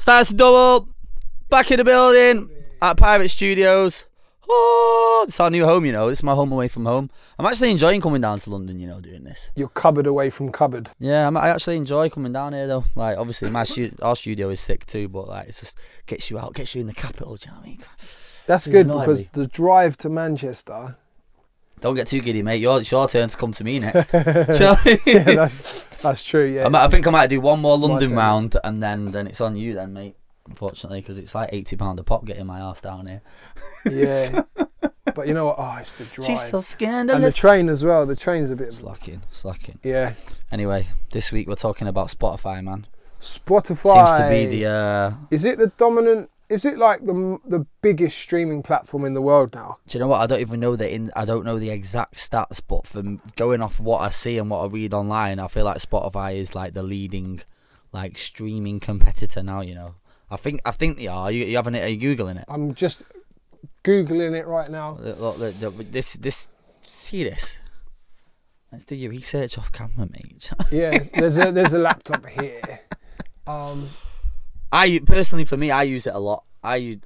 Stylus Double, back in the building at Pirate Studios. Oh, it's our new home, you know. It's my home away from home. I'm actually enjoying coming down to London, you know, doing this. You're cupboard away from cupboard. Yeah, I actually enjoy coming down here, though. Like, obviously, our studio is sick too, but like, it's just gets you out, gets you in the capital. Do you know what I mean? That's good because the drive to Manchester. Don't get too giddy, mate. It's your turn to come to me next. Do you know what I mean? Yeah, that's true. Yeah, I think I might do one more London round, and then it's on you, then, mate. Unfortunately, because it's like £80 a pop getting my ass down here. Yeah, but you know what? Oh, it's the drive. She's so scandalous. And the train as well. The train's a bit slacking. Yeah. Anyway, this week we're talking about Spotify, man. Spotify seems to be the. Is it the dominant? Is it like the biggest streaming platform in the world now? Do you know what? I don't even know I don't know the exact stats, but from going off what I see and what I read online, I feel like Spotify is like the leading, like, streaming competitor now. You know. I think they are. Are you having it? Are you googling it? I'm just googling it right now. Look, this. See this? Let's do your research off camera, mate. Yeah, there's a laptop here. I personally, for me, I use it a lot. I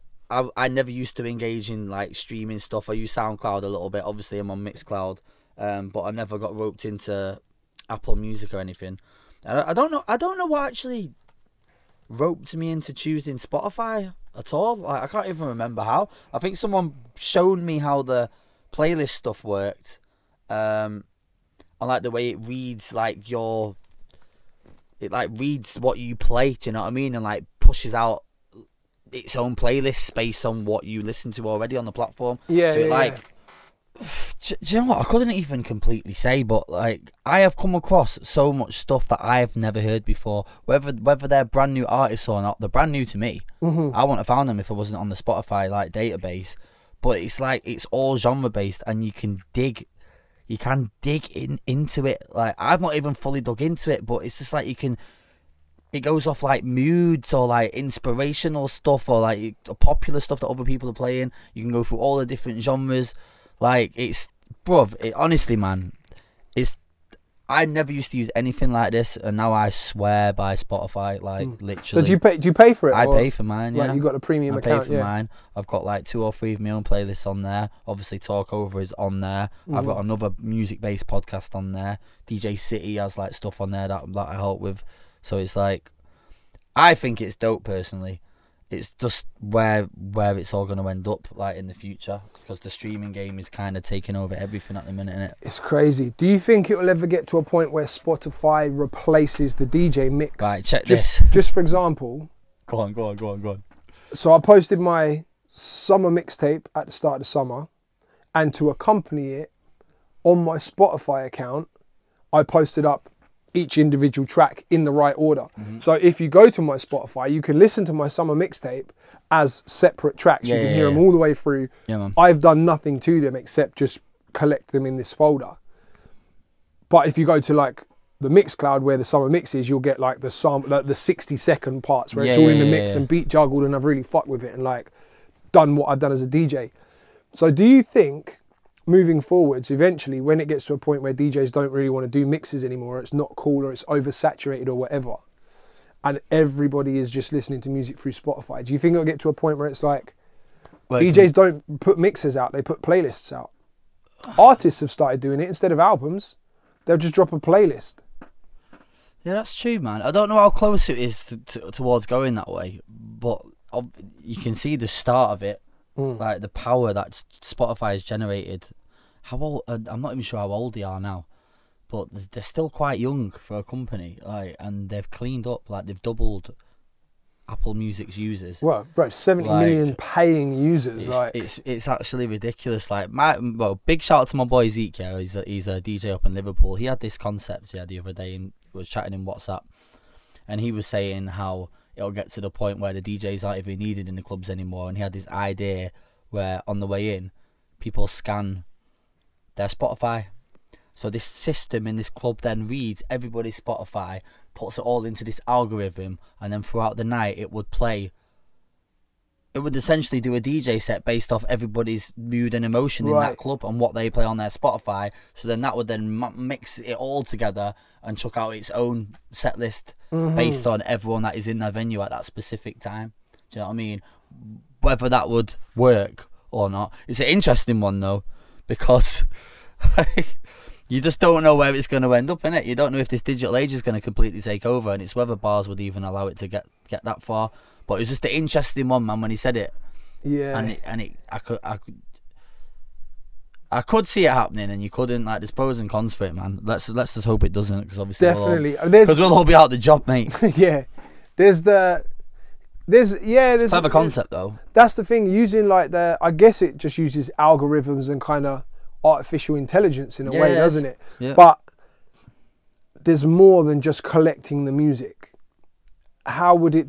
never used to engage in like streaming stuff. I use SoundCloud a little bit. Obviously, I'm on Mixcloud, but I never got roped into Apple Music or anything. I don't know what actually roped me into choosing Spotify at all. Like, I can't even remember how. I think someone showed me how the playlist stuff worked, and like the way it reads like reads what you play, do you know what I mean, and like pushes out its own playlist based on what you listen to already on the platform. Yeah, so do you know what? I couldn't even completely say, but like, I have come across so much stuff that I have never heard before. Whether they're brand new artists or not, they're brand new to me. I wouldn't have found them if I wasn't on the Spotify like database. But it's like, it's all genre based, and you can dig into it. Like, I've not even fully dug into it, but it's just like it goes off like moods or like inspirational stuff or like popular stuff that other people are playing. You can go through all the different genres. Like, it's, bruv, honestly, man, I never used to use anything like this, and now I swear by Spotify, like, literally. So do you pay for it? I pay for mine, yeah. Like, you got a premium account, I pay for mine. I've got like 2 or 3 of my own playlists on there. Obviously, Talkover is on there. I've got another music-based podcast on there. DJ City has like stuff on there that I help with. So it's like, I think it's dope personally. It's just where it's all going to end up, like, in the future, because the streaming game is kind of taking over everything at the minute, innit? It's crazy. Do you think it will ever get to a point where Spotify replaces the DJ mix? Right, check this. Just for example. Go on. So I posted my summer mixtape at the start of the summer, and to accompany it, on my Spotify account, I posted up each individual track in the right order. So if you go to my Spotify, you can listen to my summer mixtape as separate tracks. You can hear them all the way through. Yeah, man. I've done nothing to them except just collect them in this folder. But if you go to like the Mixcloud where the summer mix is, you'll get like the 60-second parts where it's all in the mix and beat juggled, and I've really fucked with it and like done what I've done as a DJ. So do you think, moving forwards, eventually, when it gets to a point where DJs don't really want to do mixes anymore, it's not cool or it's oversaturated or whatever, and everybody is just listening to music through Spotify, do you think it'll get to a point where it's like, DJs don't put mixes out, they put playlists out? Artists have started doing it instead of albums. They'll just drop a playlist. Yeah, that's true, man. I don't know how close it is towards going that way, but you can see the start of it. Like the power that Spotify has generated. How old? I'm not even sure how old they are now, but they're still quite young for a company. Like, and they've cleaned up. Like, they've doubled Apple Music's users. Well, bro, 70 million paying users. It's actually ridiculous. Like, big shout out to my boy Zeke. Yeah, he's a DJ up in Liverpool. He had this concept the other day, and was chatting in WhatsApp, and he was saying how it'll get to the point where the DJs aren't even needed in the clubs anymore. And he had this idea where on the way in, people scan their Spotify. So this system in this club then reads everybody's Spotify, puts it all into this algorithm, and then throughout the night it would play it would essentially do a DJ set based off everybody's mood and emotion in that club and what they play on their Spotify. So then that would then mix it all together and chuck out its own set list based on everyone that is in their venue at that specific time. Do you know what I mean? Whether that would work or not. It's an interesting one though, because you just don't know where it's going to end up, innit? You don't know if this digital age is going to completely take over, and it's whether bars would even allow it to get that far. But it was just an interesting one, man, when he said it. Yeah. I could see it happening, and you couldn't. Like, there's pros and cons for it, man. Let's just hope it doesn't, because obviously definitely, because we'll all be out the job, mate. Yeah. There's clever concept though. That's the thing, using like I guess it just uses algorithms and kind of artificial intelligence in a way, doesn't it? Yeah. But there's more than just collecting the music. How would it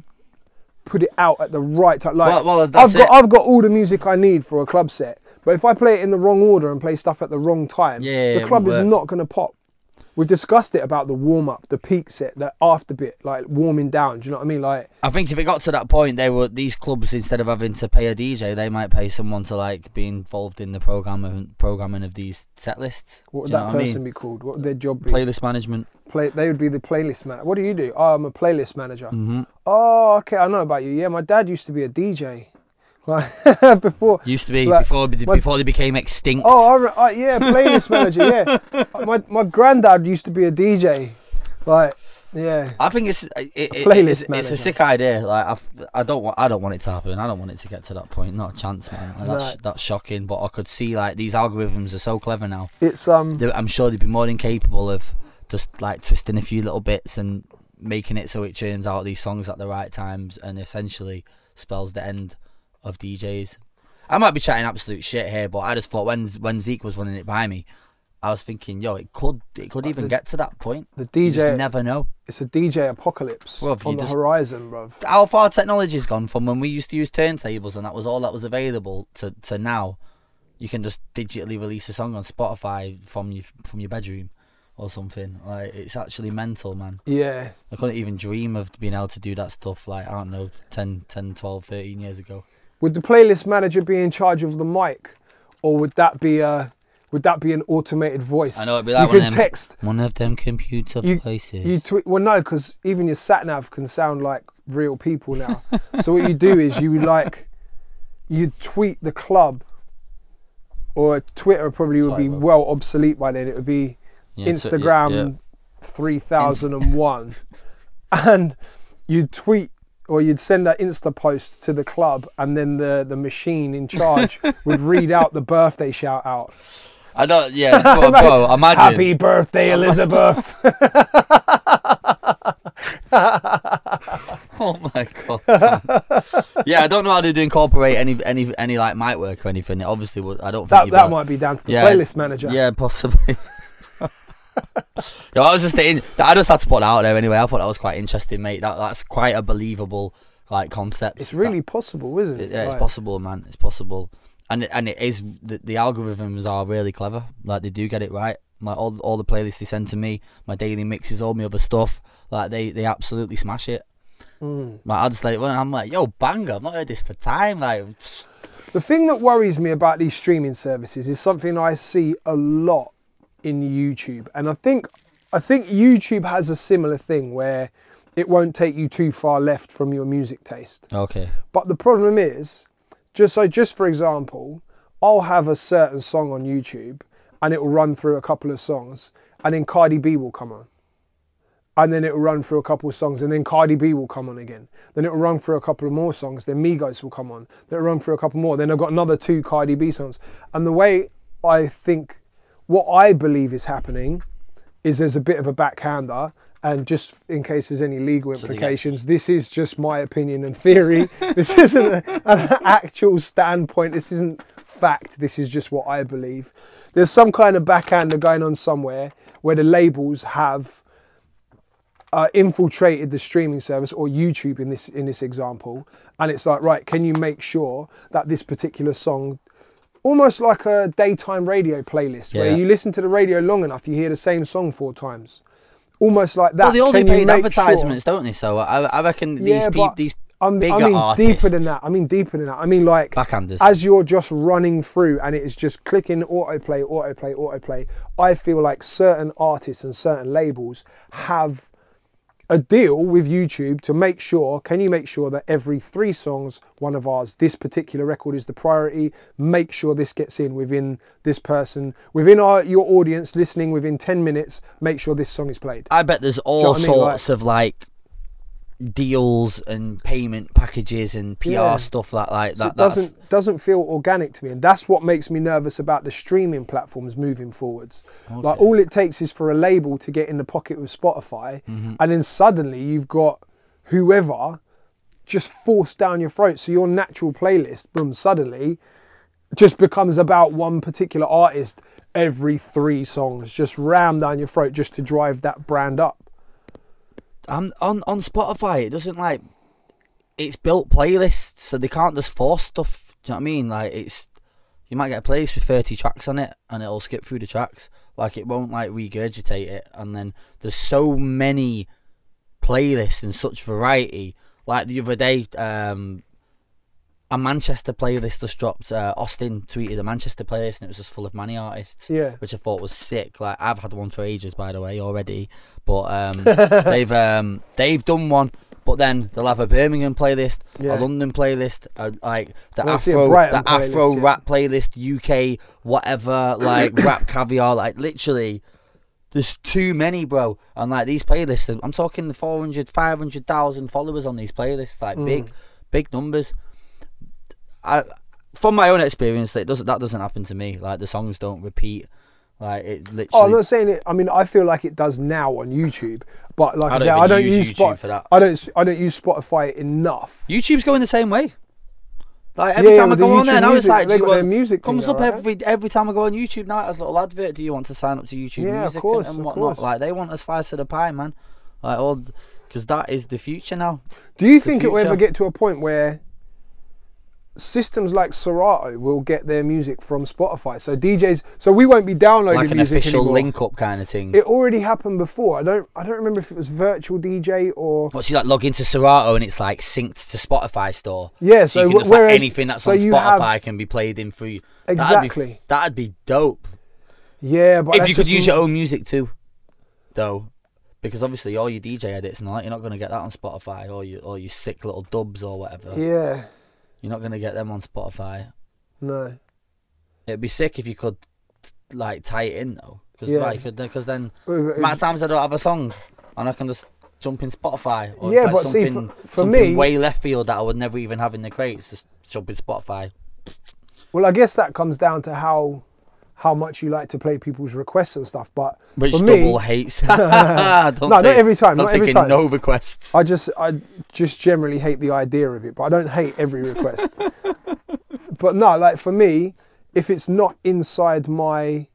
put it out at the right time? Like, I've got all the music I need for a club set, but if I play it in the wrong order and play stuff at the wrong time, the club is not going to pop. We've discussed it about the warm-up, the peak set, the after bit, like warming down. Do you know what I mean? Like, I think if it got to that point, these clubs, instead of having to pay a DJ, they might pay someone to like be involved in the programming of these set lists. What would that person be called? What would their job be? Playlist management. They would be the playlist man. What do you do? Oh, I'm a playlist manager. Oh, okay, I know about you. Yeah, my dad used to be a DJ. Like, before they became extinct. Oh, yeah, playlist manager. Yeah, my granddad used to be a DJ. Like, yeah. I think it's a sick idea. Like, I don't want it to happen. I don't want it to get to that point. Not a chance, man. Like, that's shocking. But I could see like these algorithms are so clever now. It's I'm sure they'd be more than capable of just like twisting a few little bits and making it so it churns out these songs at the right times and essentially spells the end of DJs. I might be chatting absolute shit here, but I just thought when Zeke was running it by me, I was thinking, yo, it could even get to that point. The DJ, you just never know. It's a DJ apocalypse on the horizon, bro. How far technology's gone from when we used to use turntables and that was all that was available to now. You can just digitally release a song on Spotify from your bedroom or something. Like, it's actually mental, man. Yeah. I couldn't even dream of being able to do that stuff, like, I don't know, 10, 12, 13 years ago. Would the playlist manager be in charge of the mic, or would that be an automated voice? I know, it'd be like one of them computer places. Well, no, because even your sat nav can sound like real people now. So what you do is you'd tweet the club, or Twitter probably would be well obsolete by then. It would be Instagram 3001, and you'd tweet. Or you'd send an Insta post to the club, and then the machine in charge would read out the birthday shout out. I don't, bro, imagine. Happy birthday, Elizabeth. Oh my god. Yeah, I don't know how to incorporate any like mic work or anything. It obviously would. I don't think that might be down to the playlist manager. Yeah, possibly. I just had to put that out there anyway. I thought that was quite interesting, mate. That's quite a believable like concept. It's really possible, isn't it? Yeah, it's possible, man. It's possible, and it is. The algorithms are really clever. Like, they do get it right. Like all the playlists they send to me, my daily mixes, all my other stuff. Like they absolutely smash it. Like, I just let it run. I'm like, yo, banger! I've not heard this for time. Like, the thing that worries me about these streaming services is something I see a lot in YouTube, and I think YouTube has a similar thing where it won't take you too far left from your music taste. Okay. But the problem is, just for example, I'll have a certain song on YouTube and it will run through a couple of songs, and then Cardi B will come on, and then it will run through a couple of songs, and then Cardi B will come on again, then it will run through a couple of more songs, then Migos will come on, then it'll run through a couple more, then I've got another 2 Cardi B songs. And the way what I believe is happening is there's a bit of a backhander, and just in case there's any legal implications, this is just my opinion and theory. This isn't an actual standpoint. This isn't fact. This is just what I believe. There's some kind of backhander going on somewhere where the labels have infiltrated the streaming service, or YouTube in this example, and it's like, right, can you make sure that this particular song, almost like a daytime radio playlist, where you listen to the radio long enough, you hear the same song 4 times. Almost like that. Well, they all do paid advertisements, don't they? So I reckon these artists. Deeper than that. I mean deeper than that. I mean like Backhanders. as you're just running through and it is just clicking autoplay, autoplay, autoplay. I feel like certain artists and certain labels have a deal with YouTube to make sure, can you make sure that every 3 songs, one of ours, this particular record is the priority, make sure this gets in within this person, within your audience listening within 10 minutes, make sure this song is played. I bet there's all sorts of like deals and payment packages and PR stuff like so that. It doesn't feel organic to me, and that's what makes me nervous about the streaming platforms moving forwards. Okay. Like all it takes is for a label to get in the pocket with Spotify, and then suddenly you've got whoever just forced down your throat. So your natural playlist, boom, suddenly just becomes about one particular artist every 3 songs, just rammed down your throat just to drive that brand up. On Spotify, it doesn't like, it's built playlists, so they can't just force stuff. Do you know what I mean? Like you might get a playlist with 30 tracks on it, and it'll skip through the tracks. Like it won't like regurgitate it. And then there's so many playlists and such variety. Like the other day, a Manchester playlist just dropped. Austin tweeted a Manchester playlist, and it was just full of Manny artists. Yeah, which I thought was sick. Like I've had one for ages, by the way, already. But they've done one. But then they'll have a Birmingham playlist, a London playlist, like the Afro rap playlist, UK whatever, like rap caviar. Like literally, there's too many, bro. And like these playlists, I'm talking 400, 500,000 followers on these playlists. Like big numbers. From my own experience, that doesn't happen to me. Like the songs don't repeat. Like it literally. Oh, I'm not saying it. I mean, I feel like it does now on YouTube, but like I don't use YouTube for that. I don't use Spotify enough. YouTube's going the same way. Like every time I go on there, now it's like music comes up every time I go on YouTube. Now it has a little advert. Do you want to sign up to YouTube Music of course, and whatnot? Like they want a slice of the pie, man. Like because that is the future now. Do you think it will ever get to a point where systems like Serato will get their music from Spotify? So DJs, so we won't be downloading like an music official anymore. link up kind of thing. It already happened before. I don't remember if it was Virtual DJ or. What's you like log into Serato and it's like synced to Spotify store. Yeah, so you can just, like, anything that's on Spotify can be played in for you. Exactly. That'd be dope. Yeah, but if you could use your own music too, though. Because obviously all your DJ edits and all that, you're not going to get that on Spotify or your sick little dubs or whatever. Yeah. You're not going to get them on Spotify. No. It'd be sick if you could like tie it in though. Because then amount of times I don't have a song and I can just jump in Spotify. Or yeah, it's like but something, for something me, way left field that I would never even have in the crates. Just jump in Spotify. Well, I guess that comes down to how much you like to play people's requests and stuff, but which for double me, hates. not every time. Not every taking time. no requests. I just generally hate the idea of it, but I don't hate every request. But no, like for me, if it's not inside my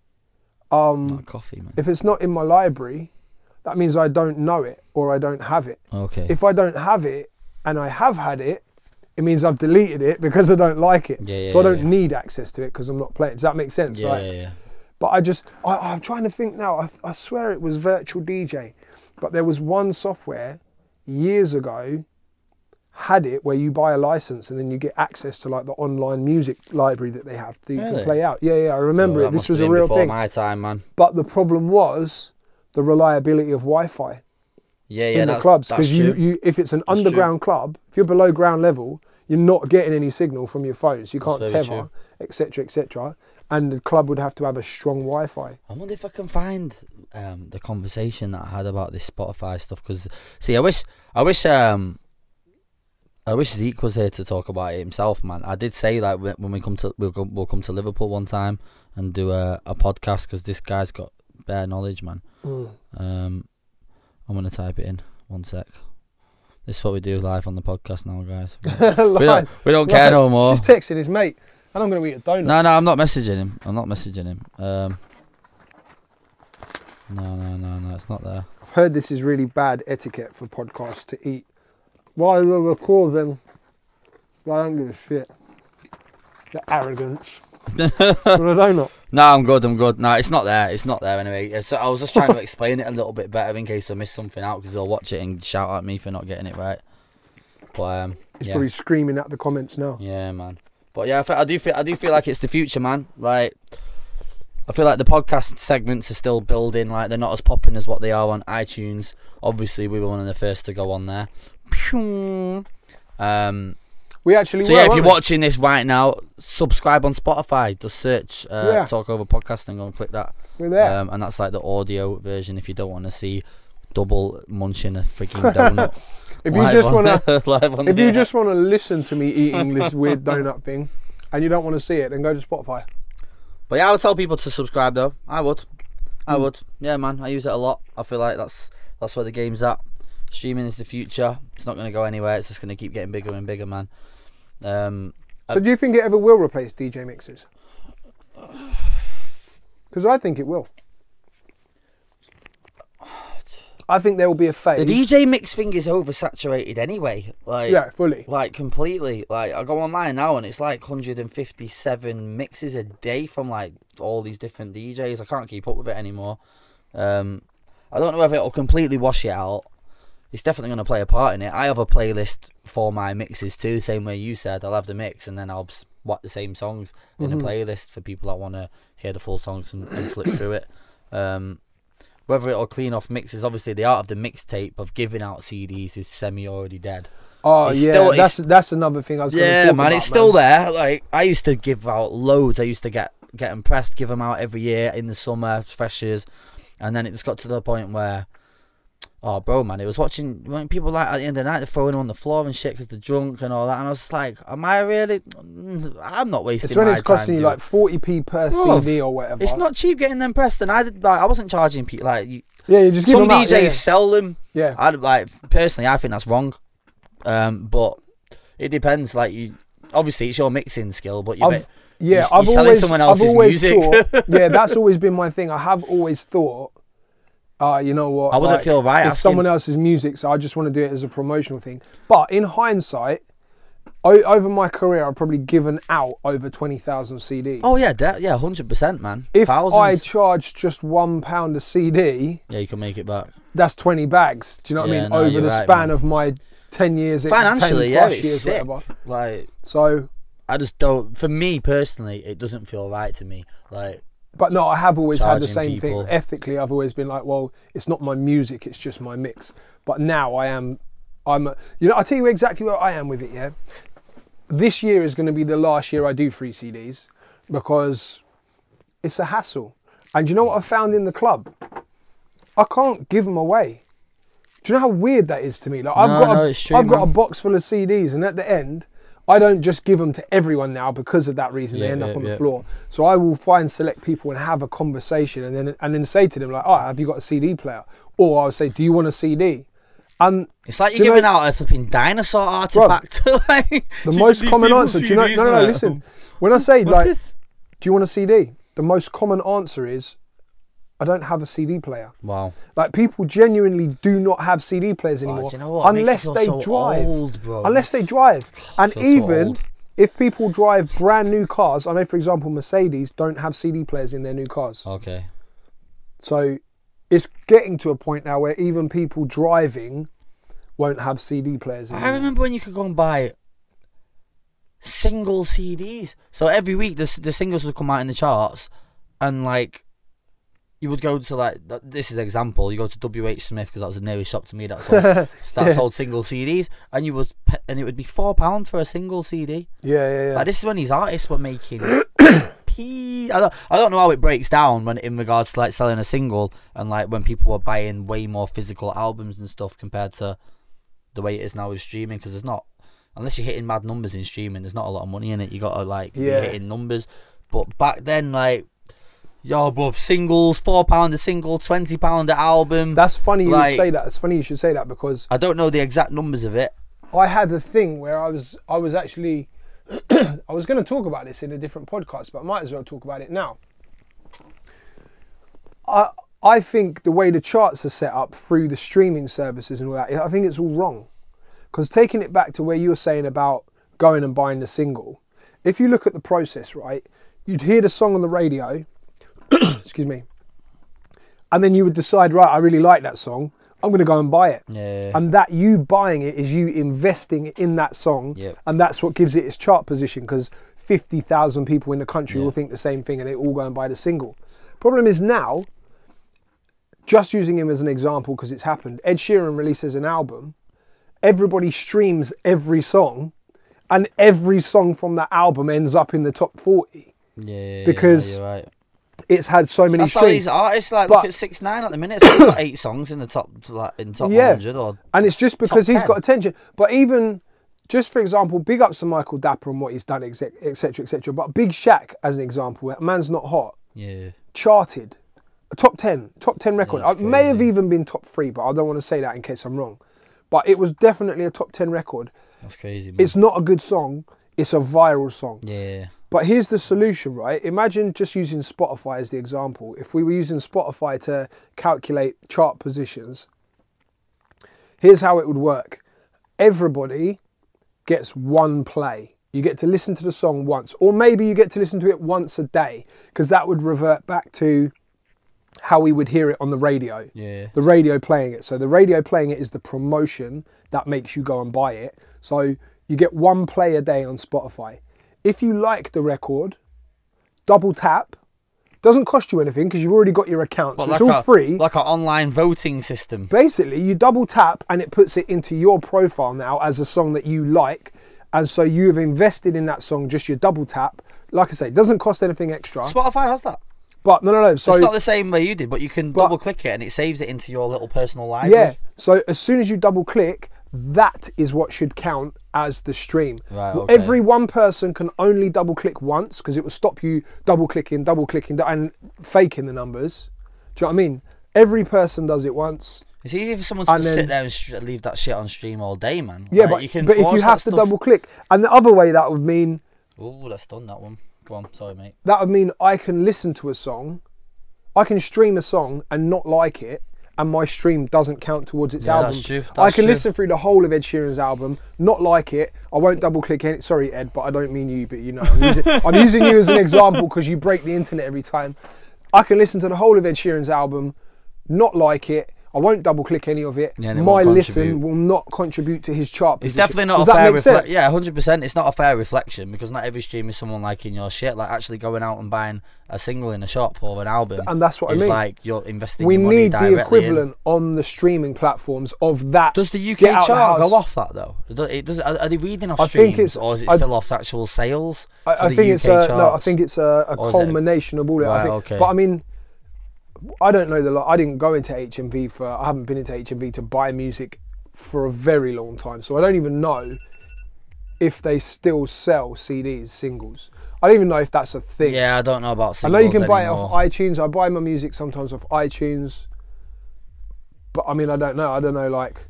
coffee, man. If it's not in my library, that means I don't know it or I don't have it. Okay. If I don't have it and I have had it, it means I've deleted it because I don't like it. So I don't need access to it because I'm not playing. Does that make sense? Yeah. But I'm trying to think now. I swear it was Virtual DJ, but there was one software years ago had it where you buy a license and then you get access to like the online music library that they have that you can play out. Yeah, I remember it. This was a real thing. My time, man. But the problem was the reliability of Wi-Fi. In the clubs, because you if it's an underground club, if you're below ground level, you're not getting any signal from your phones. You can't tether, etc., etc. And the club would have to have a strong Wi-Fi. I wonder if I can find the conversation that I had about this Spotify stuff. Because see, I wish Zeke was here to talk about it himself, man. I did say like when we come to we'll come to Liverpool one time and do a podcast because this guy's got bare knowledge, man. I'm gonna type it in. One sec. This is what we do live on the podcast now, guys. we don't care no more. She's texting his mate, and I'm gonna eat a donut. No, I'm not messaging him. No, it's not there. I've heard this is really bad etiquette for podcasts to eat while we're recording. I don't give a shit. The arrogance. Want a donut? No, I'm good. No, it's not there. It's not there anyway. So I was just trying to explain it a little bit better in case I missed something out because they'll watch it and shout at me for not getting it right. But He's probably screaming at the comments now. Yeah, man. But yeah, I do feel like it's the future, man. Like, I feel like the podcast segments are still building. Like, they're not as popping as what they are on iTunes. Obviously, we were one of the first to go on there. We actually so were, yeah, if you're we? watching this right now, subscribe on Spotify. Just search Talkover Podcast and go and click that. We're there. And that's like the audio version if you don't want to see double munching a freaking donut. If you just want to listen to me eating this weird donut thing, and you don't want to see it, then go to Spotify. But yeah, I would tell people to subscribe though. I would. Yeah, man. I use it a lot. I feel like that's where the game's at. Streaming is the future. It's not going to go anywhere. It's just going to keep getting bigger and bigger, man. So do you think it ever will replace DJ mixes? Because I think it will. I think there will be a phase. The DJ mix thing is oversaturated anyway. Like, yeah, fully. Like, completely. Like, I go online now and it's like 157 mixes a day from like all these different DJs. I can't keep up with it anymore. I don't know whether it'll completely wash it out. It's definitely going to play a part in it. I have a playlist for my mixes too, same way you said. I'll have the mix and then I'll whack the same songs in a playlist for people that want to hear the full songs and flip through it. Whether it'll clean off mixes, obviously the art of the mixtape of giving out CDs is already dead. Oh yeah, that's another thing I was going to talk about. It's still there. Like, I used to give out loads. I used to get them pressed, give them out every year in the summer, freshers, and then it just got to the point where, oh bro, man, it was watching when people like at the end of the night they're throwing them on the floor and shit because they're drunk and all that, and I was just like, am I really? I'm not wasting. It's when my it's costing time, you like 40p per CD or whatever. It's not cheap getting them pressed, and I wasn't charging people like you. Yeah, you just give some them DJs out, sell them. Yeah, I like personally, I think that's wrong. But it depends. Like, you obviously it's your mixing skill, but you're selling someone else's music. Yeah, that's always been my thing. I have always thought, you know what? I wouldn't feel right. It's someone else's music, so I just want to do it as a promotional thing. But in hindsight, over my career, I've probably given out over 20,000 CDs. Oh yeah, 100%, man. If Thousands. I charged just £1 a CD, yeah, you can make it back. That's 20 bags. Do you know what I mean? Over the span of my 10 years, financially, 10 plus it's years, sick. whatever. Like, so I just don't. For me personally, it doesn't feel right to me. Like. But no, I have always had the same people. thing. Ethically, I've always been like, well, it's not my music, it's just my mix. But now I'm, I'll tell you exactly where I am with it, yeah? This year is going to be the last year I do free CDs because it's a hassle. And you know what I found in the club? I can't give them away. Do you know how weird that is to me? Like, I've got a box full of CDs, and at the end, I don't just give them to everyone now because of that reason. They end up on the floor. So I will find select people and have a conversation, and then say to them like, "Oh, have you got a CD player?" Or I'll say, "Do you want a CD?" And it's like you're giving out a flipping dinosaur artifact. Bro, the most common answer. Do you know? No. Listen. When I say like, "Do you want a CD?" The most common answer is, I don't have a CD player. Wow. Like, people genuinely do not have CD players anymore, you know what? Unless they drive. Old, bro. Unless they drive. And even if people drive brand new cars, I know, for example, Mercedes don't have CD players in their new cars. Okay. So it's getting to a point now where even people driving won't have CD players anymore. I remember when you could go and buy single CDs. So every week the singles would come out in the charts, and like, you would go to, like, this is an example, you go to WH Smith because that was the nearest shop to me that sold single CDs, and it would be £4 for a single CD. Yeah. Like, this is when these artists were making I don't know how it breaks down when in regards to like selling a single, and like when people were buying way more physical albums and stuff compared to the way it is now with streaming, because there's not, unless you're hitting mad numbers in streaming, there's not a lot of money in it. You got to like be hitting numbers. But back then, like, yo, bruv, singles, £4 a single, £20 an album. That's funny you would say that. It's funny you should say that, because I don't know the exact numbers of it. I had a thing where I was actually I was going to talk about this in a different podcast, but I might as well talk about it now. I think the way the charts are set up through the streaming services and all that, I think it's all wrong. Because taking it back to where you were saying about going and buying the single, if you look at the process, right, you'd hear the song on the radio, excuse me, and then you would decide, right, I really like that song. I'm going to go and buy it. Yeah. And that you buying it is you investing in that song. Yep. And that's what gives it its chart position, because 50,000 people in the country will think the same thing and they all go and buy the single. Problem is now, just using him as an example because it's happened, Ed Sheeran releases an album, everybody streams every song, and every song from that album ends up in the top 40. Yeah, because you're right. It's had so many That's how streams. these artists, like, look at 6ix9ine at the minute. So he's got 8 songs in the top, like, in top 100 or. And it's just because he's 10. got attention. But even, just for example, big ups to Michael Dapper and what he's done, etc., etc. But Big Shaq, as an example, Man's Not Hot, charted, a top 10 record. It may have even been top 3, but I don't want to say that in case I'm wrong. But it was definitely a top 10 record. That's crazy, man. It's not a good song. It's a viral song. Yeah. But here's the solution, right? Imagine just using Spotify as the example. If we were using Spotify to calculate chart positions, here's how it would work. Everybody gets one play. You get to listen to the song once, or maybe you get to listen to it once a day, because that would revert back to how we would hear it on the radio. Yeah. The radio playing it. So the radio playing it is the promotion that makes you go and buy it. So you get one play a day on Spotify. If you like the record, double tap. Doesn't cost you anything because you've already got your account. So it's all free. Like an online voting system. Basically, you double tap and it puts it into your profile now as a song that you like. And so you have invested in that song, just your double tap. Like I say, it doesn't cost anything extra. Spotify has that. But no. So it's not the same way you did, but you can double click it and it saves it into your little personal library. Yeah. So as soon as you double click, that is what should count as the stream. Right, okay. Every one person can only double click once, because it will stop you double clicking and faking the numbers. Do you know what I mean? Every person does it once. It's easy for someone to sit there and leave that shit on stream all day, man. Yeah, like, but if you have to double click, and the other way that would mean... Oh, that's done, that one. Go on, sorry, mate. That would mean I can listen to a song, I can stream a song and not like it, and my stream doesn't count towards its album. That's true. I can listen through the whole of Ed Sheeran's album, not like it. I won't double click any. Sorry, Ed, but I don't mean you. But you know, I'm using you as an example because you break the internet every time. I can listen to the whole of Ed Sheeran's album, not like it. I won't double click any of it. Yeah, my listen will not contribute to his chart position. It's definitely not a fair reflection. Yeah, 100%. It's not a fair reflection, because not every stream is someone liking your shit. Like actually going out and buying a single in a shop or an album. And that's what I mean. It's like you're investing your money directly. We need the equivalent on the streaming platforms of that. Does the UK chart go off that though? Are they reading off streams, or is it still off actual sales? I think it's I think it's a culmination of all it. Right, okay. But I mean, I don't know I didn't go into HMV I haven't been into HMV to buy music for a very long time, so I don't even know if they still sell CDs, singles. I don't even know if that's a thing. Yeah, I don't know about singles. I know you can buy it off iTunes. I buy my music sometimes off iTunes, but I mean, I don't know. Like,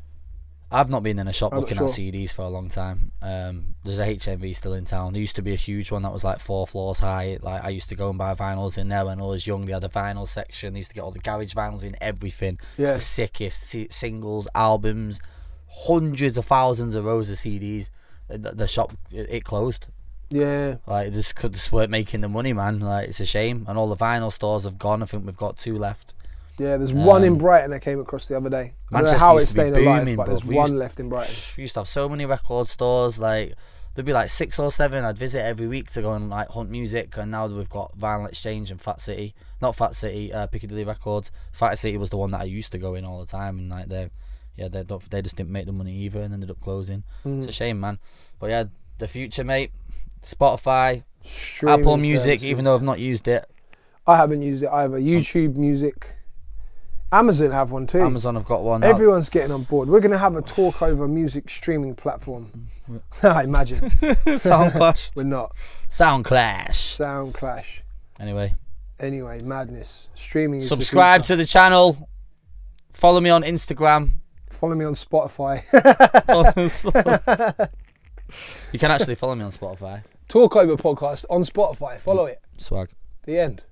I've not been in a shop looking at CDs for a long time. There's a HMV still in town. There used to be a huge one that was like 4 floors high. Like I used to go and buy vinyls in there when I was young. They had a vinyl section. They used to get all the garage vinyls in, everything. Yeah. It's the sickest singles, albums, hundreds of thousands of rows of CDs. The shop, it closed. Yeah. Like just weren't making the money, man. Like it's a shame. And all the vinyl stores have gone. I think we've got 2 left. Yeah, there's one in Brighton I came across the other day. I don't know how it's staying alive, but there's one left in Brighton. We used to have so many record stores. Like there'd be like 6 or 7 I'd visit every week to go and like hunt music. And now we've got Vinyl Exchange and Fat City, not Fat City, Piccadilly Records. Fat City was the one that I used to go in all the time, and like they just didn't make the money either and ended up closing. It's a shame, man. But yeah, the future, mate. Spotify, streaming Apple Music, even though I've not used it. I haven't used it either. YouTube Music. Amazon have one too. Amazon have got one. Everyone's getting on board. We're going to have a Talkover music streaming platform. I imagine. Sound clash. We're not. Sound clash. Sound clash. Anyway, madness. Streaming is subscribe to the channel. Follow me on Instagram. Follow me on Spotify. You can actually follow me on Spotify. Talkover podcast on Spotify. Follow it. Swag. The end.